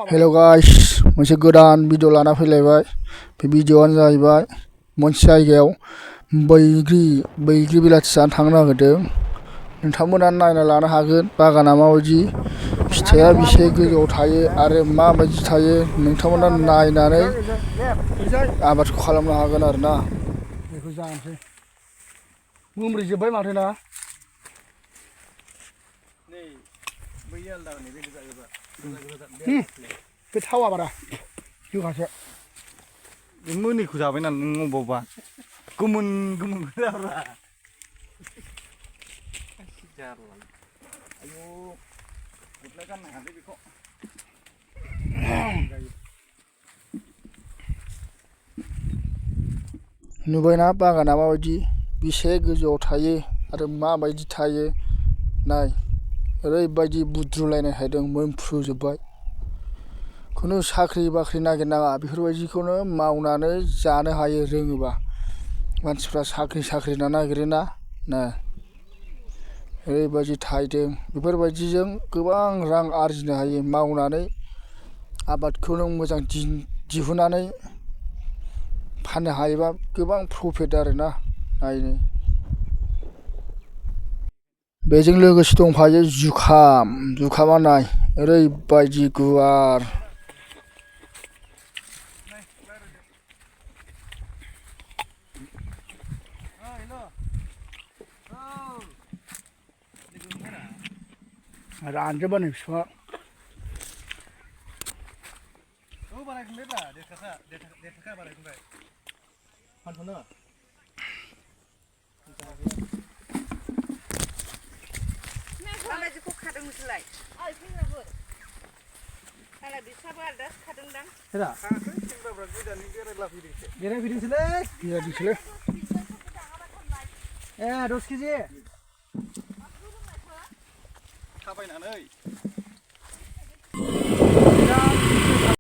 Hello guys मोनसे गोदान video लाना फैलायबाय बे भिडिअआनो जाहैबाय मोनसे जायगायाव बैग्रि बिलाथि जानो थांनो नागिरदों नोंथांमोना नायना लानो हागोन बागाना माबायदि फिथाइया बेसे गोजौआव थायो आरो माबायदि थायो नोंथांमोना नायनानै आबादखौ खालामनो हागोन आरो ना बेखौ जानोसै मोनब्रैजोब्बाय माथो ना बे थावा बारा जोखासो बे मोनैखौ जाबाय नालाय नों अबावबा गोमोन जाब्रा आयौ गस्ला गाननो हायालै बेखौ नुबायना बागाना माबायदि बेसे गोजौआव थायो आरो माबायदि थायो नाय ओरैबायदि बुद्रुलायनाय थायदों मोनफ्रुजोब्बाय खुनु साख्रि बाख्रि नागिरनाङा बेफोरबायदिखौनो मावनानै जानो हायो रोङोबा मानसिफ्रा साख्रि नागिरोना ना ओरैबायदि थायदों बेफोरबायदिजों गोबां रां आरजिनो हायो मावनानै आबादखौ नों मोजां दिहुननानै फाननो हायोबा गोबां प्रफिट आरोना नायनो बेजों लोगोसे दंफायो जुखामा नाय ओरैबायदि गुवार रानजोबा नै बिफाङा माबायदिखौ खादों नोंसोरलाय? आंलाय बिसाबो आलदा खादोंदां। बेरायफैदोंसोलै ए 10 केजि थाबायनानै